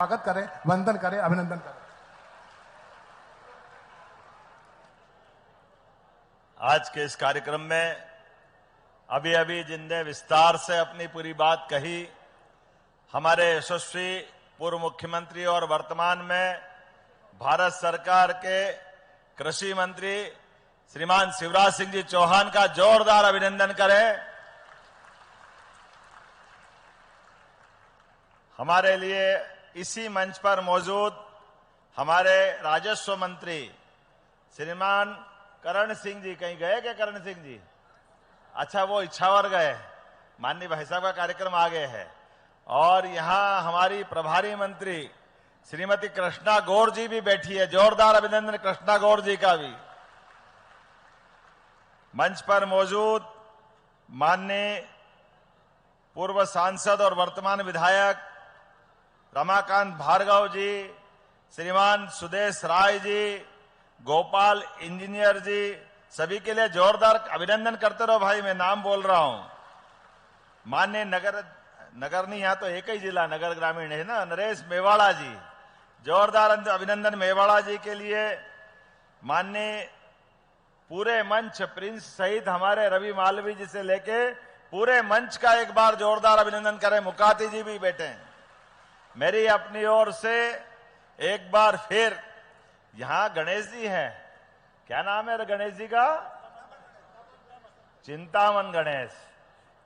स्वागत करें, वंदन करें, अभिनंदन करें। आज के इस कार्यक्रम में अभी अभी जिनने विस्तार से अपनी पूरी बात कही, हमारे यशस्वी पूर्व मुख्यमंत्री और वर्तमान में भारत सरकार के कृषि मंत्री श्रीमान शिवराज सिंह जी चौहान का जोरदार अभिनंदन करें। हमारे लिए इसी मंच पर मौजूद हमारे राजस्व मंत्री श्रीमान करण सिंह जी, कहीं गए क्या करण सिंह जी? अच्छा, वो इच्छावर गए, माननीय भाई साहब का कार्यक्रम आगे है। और यहां हमारी प्रभारी मंत्री श्रीमती कृष्णा गौर जी भी बैठी है, जोरदार अभिनंदन कृष्णा गौर जी का भी। मंच पर मौजूद माननीय पूर्व सांसद और वर्तमान विधायक रमाकांत भार्गव जी, श्रीमान सुदेश राय जी, गोपाल इंजीनियर जी, सभी के लिए जोरदार अभिनंदन करते रहो भाई। मैं नाम बोल रहा हूं। माननीय नगर नहीं, यहां तो एक ही जिला नगर ग्रामीण है ना, नरेश मेवाड़ा जी, जोरदार अभिनंदन मेवाड़ा जी के लिए। माननीय पूरे मंच प्रिंस सहित हमारे रवि मालवी जी से लेके पूरे मंच का एक बार जोरदार अभिनंदन करें। मुकाती जी भी बैठे हैं। मेरी अपनी ओर से एक बार फिर, यहां गणेश जी हैं, क्या नाम है गणेश जी का? चिंतामन गणेश।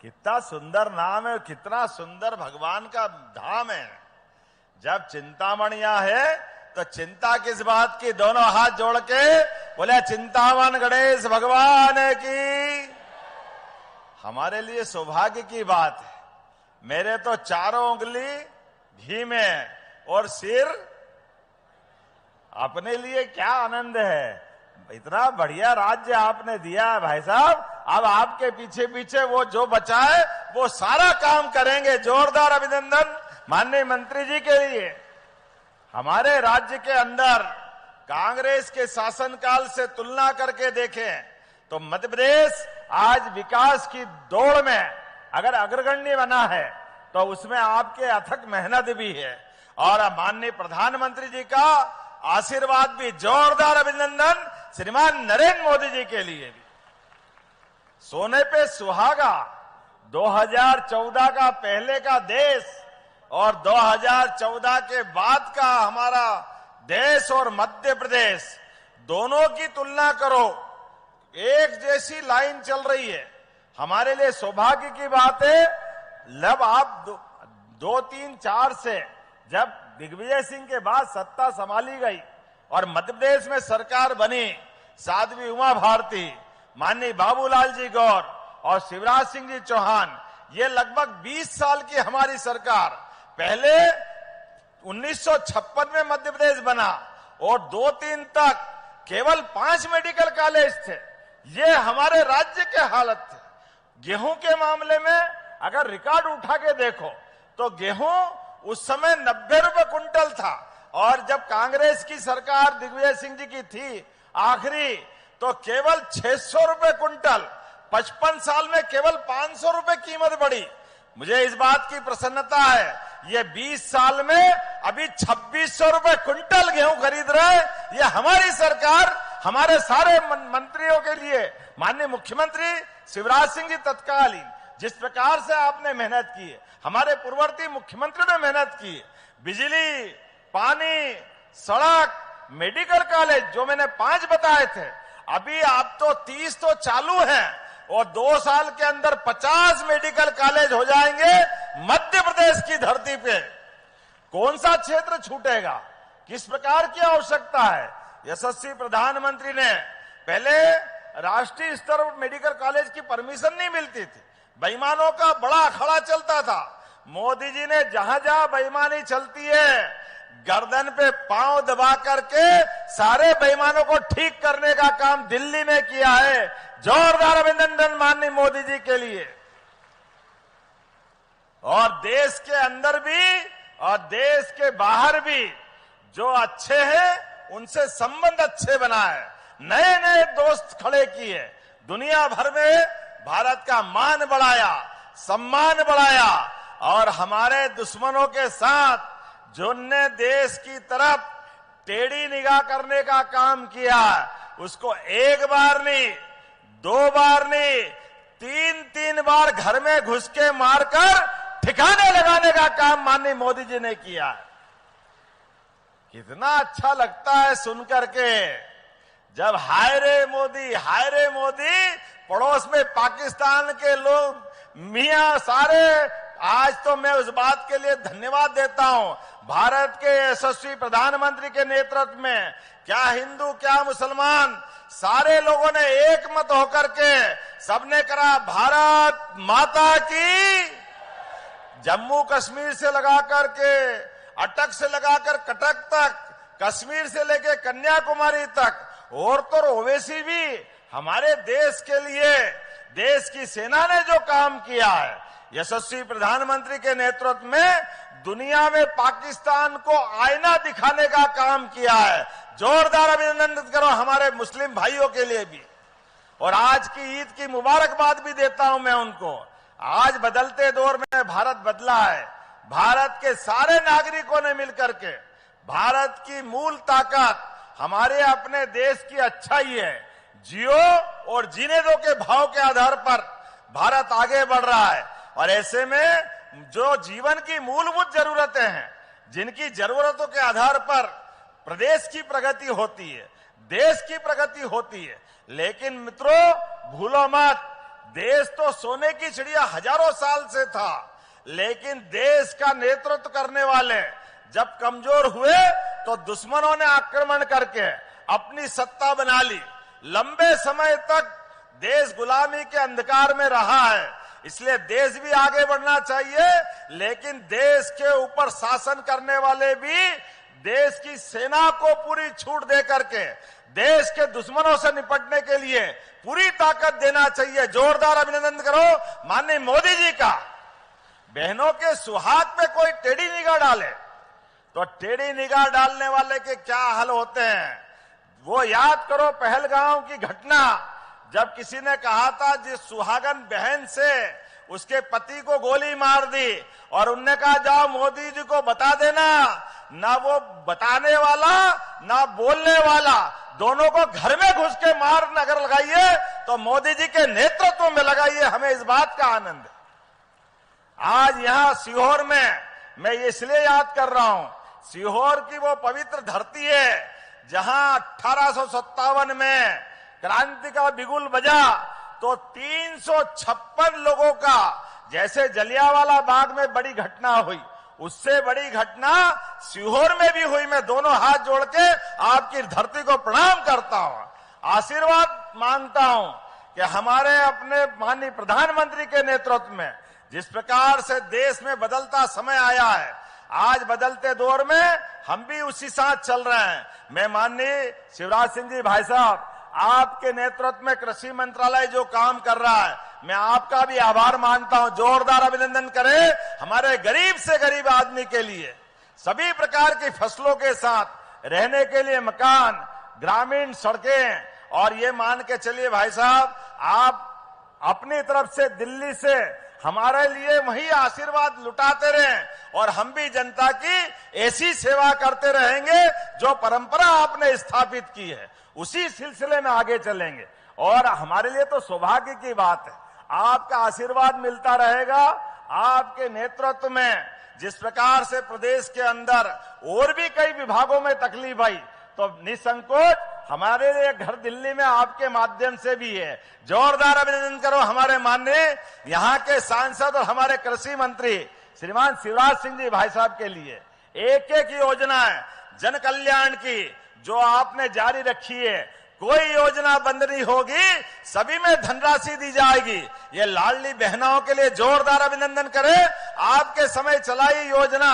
कितना सुंदर नाम है, कितना सुंदर भगवान का धाम है। जब चिंतामण यहां है तो चिंता किस बात की? दोनों हाथ जोड़ के बोले चिंतामन गणेश भगवान की। हमारे लिए सौभाग्य की बात है। मेरे तो चारों उंगली घी में और सिर अपने लिए क्या आनंद है। इतना बढ़िया राज्य आपने दिया है भाई साहब। अब आपके पीछे पीछे वो जो बचा है वो सारा काम करेंगे। जोरदार अभिनंदन माननीय मंत्री जी के लिए। हमारे राज्य के अंदर कांग्रेस के शासनकाल से तुलना करके देखें तो मध्य प्रदेश आज विकास की दौड़ में अगर अग्रगण्य बना है तो उसमें आपके अथक मेहनत भी है और माननीय प्रधानमंत्री जी का आशीर्वाद भी। जोरदार अभिनंदन श्रीमान नरेंद्र मोदी जी के लिए भी। सोने पे सुहागा 2014 का पहले का देश और 2014 के बाद का हमारा देश और मध्य प्रदेश, दोनों की तुलना करो, एक जैसी लाइन चल रही है। हमारे लिए सौभाग्य की बात है। जब आप 2, 3, 4 से जब दिग्विजय सिंह के बाद सत्ता संभाली गई और मध्य प्रदेश में सरकार बनी, साध्वी उमा भारती, माननीय बाबूलाल जी गौर और शिवराज सिंह जी चौहान, ये लगभग 20 साल की हमारी सरकार। पहले 1956 में मध्य प्रदेश बना और 2-3 तक केवल 5 मेडिकल कॉलेज थे। ये हमारे राज्य के हालत थे। गेहूं के मामले में अगर रिकॉर्ड उठा के देखो तो गेहूं उस समय 90 रुपए कुंटल था और जब कांग्रेस की सरकार दिग्विजय सिंह जी की थी आखिरी, तो केवल 600 रुपए कुंटल। 55 साल में केवल 500 रुपए कीमत बढ़ी। मुझे इस बात की प्रसन्नता है, ये 20 साल में अभी 2600 रुपए कुंटल गेहूं खरीद रहे। ये हमारी सरकार, हमारे सारे मंत्रियों के लिए, माननीय मुख्यमंत्री शिवराज सिंह जी तत्कालीन जिस प्रकार से आपने मेहनत की है, हमारे पूर्ववर्ती मुख्यमंत्री ने मेहनत की है। बिजली, पानी, सड़क, मेडिकल कॉलेज जो मैंने 5 बताए थे, अभी आप तो 30 तो चालू हैं और 2 साल के अंदर 50 मेडिकल कॉलेज हो जाएंगे मध्य प्रदेश की धरती पे। कौन सा क्षेत्र छूटेगा? किस प्रकार की आवश्यकता है? यशस्वी प्रधानमंत्री ने पहले राष्ट्रीय स्तर पर मेडिकल कॉलेज की परमिशन नहीं मिलती थी, बेईमानों का बड़ा अखाड़ा चलता था। मोदी जी ने जहां जहां बेईमानी चलती है गर्दन पे पांव दबा करके सारे बेईमानों को ठीक करने का काम दिल्ली में किया है। जोरदार अभिनंदन माननीय मोदी जी के लिए। और देश के अंदर भी और देश के बाहर भी जो अच्छे हैं उनसे संबंध अच्छे बनाए, नए नए दोस्त खड़े किए, दुनिया भर में भारत का मान बढ़ाया, सम्मान बढ़ाया और हमारे दुश्मनों के साथ जिनने देश की तरफ टेढ़ी निगाह करने का काम किया, उसको एक बार नहीं, 2 बार नहीं, 3 बार घर में घुस के मारकर ठिकाने लगाने का काम माननीय मोदी जी ने किया है। कितना अच्छा लगता है सुनकर के, जब हाय रे मोदी, पड़ोस में पाकिस्तान के लोग मियां सारे, आज तो मैं उस बात के लिए धन्यवाद देता हूं, भारत के यशस्वी प्रधानमंत्री के नेतृत्व में क्या हिंदू क्या मुसलमान सारे लोगों ने एक मत होकर के सबने करा भारत माता की। जम्मू कश्मीर से लगाकर के अटक से लगाकर कटक तक, कश्मीर से लेकर कन्याकुमारी तक, और तो ओवैसी भी हमारे देश के लिए देश की सेना ने जो काम किया है, यशस्वी प्रधानमंत्री के नेतृत्व में दुनिया में पाकिस्तान को आईना दिखाने का काम किया है। जोरदार अभिनंदन करो हमारे मुस्लिम भाइयों के लिए भी। और आज की ईद की मुबारकबाद भी देता हूं मैं उनको। आज बदलते दौर में भारत बदला है। भारत के सारे नागरिकों ने मिलकर के, भारत की मूल ताकत हमारे अपने देश की अच्छाई है। जियो और जीने दो के भाव के आधार पर भारत आगे बढ़ रहा है। और ऐसे में जो जीवन की मूलभूत जरूरतें हैं, जिनकी जरूरतों के आधार पर प्रदेश की प्रगति होती है, देश की प्रगति होती है। लेकिन मित्रों भूलो मत, देश तो सोने की चिड़िया हजारों साल से था, लेकिन देश का नेतृत्व करने वाले जब कमजोर हुए तो दुश्मनों ने आक्रमण करके अपनी सत्ता बना ली। लंबे समय तक देश गुलामी के अंधकार में रहा है। इसलिए देश भी आगे बढ़ना चाहिए, लेकिन देश के ऊपर शासन करने वाले भी देश की सेना को पूरी छूट दे करके देश के दुश्मनों से निपटने के लिए पूरी ताकत देना चाहिए। जोरदार अभिनंदन करो माननीय मोदी जी का। बहनों के सुहाग पे कोई टेढ़ी निगाह डाले तो टेढ़ी निगाह डालने वाले के क्या हाल होते हैं, वो याद करो। पहलगांव की घटना, जब किसी ने कहा था जिस सुहागन बहन से उसके पति को गोली मार दी, और उनने कहा जाओ मोदी जी को बता देना, ना वो बताने वाला ना बोलने वाला, दोनों को घर में घुस के मार अगर लगाइए तो मोदी जी के नेतृत्व में लगाइए। हमें इस बात का आनंद है। आज यहां सीहोर में मैं इसलिए याद कर रहा हूं, सीहोर की वो पवित्र धरती है जहां 1857 में क्रांति का बिगुल बजा तो 356 लोगों का, जैसे जलियांवाला बाग में बड़ी घटना हुई, उससे बड़ी घटना सीहोर में भी हुई। मैं दोनों हाथ जोड़ के आपकी धरती को प्रणाम करता हूं, आशीर्वाद मांगता हूं कि हमारे अपने माननीय प्रधानमंत्री के नेतृत्व में जिस प्रकार से देश में बदलता समय आया है, आज बदलते दौर में हम भी उसी साथ चल रहे हैं। मैं माननीय शिवराज सिंह जी भाई साहब, आपके नेतृत्व में कृषि मंत्रालय जो काम कर रहा है, मैं आपका भी आभार मानता हूं। जोरदार अभिनंदन करें हमारे गरीब से गरीब आदमी के लिए सभी प्रकार की फसलों के साथ रहने के लिए मकान, ग्रामीण सड़कें। और ये मान के चलिए भाई साहब, आप अपनी तरफ से दिल्ली से हमारे लिए वही आशीर्वाद लुटाते रहें, और हम भी जनता की ऐसी सेवा करते रहेंगे जो परंपरा आपने स्थापित की है, उसी सिलसिले में आगे चलेंगे। और हमारे लिए तो सौभाग्य की बात है, आपका आशीर्वाद मिलता रहेगा। आपके नेतृत्व में जिस प्रकार से प्रदेश के अंदर और भी कई विभागों में तकलीफ आई, तो निसंकोच हमारे लिए घर दिल्ली में आपके माध्यम से भी है। जोरदार अभिनंदन करो हमारे माननीय यहाँ के सांसद और हमारे कृषि मंत्री श्रीमान शिवराज सिंह जी भाई साहब के लिए। एक एक योजनाएं जन कल्याण की जो आपने जारी रखी है, कोई योजना बंद नहीं होगी, सभी में धनराशि दी जाएगी। ये लाडली बहनों के लिए जोरदार अभिनंदन करें। आपके समय चलाई योजना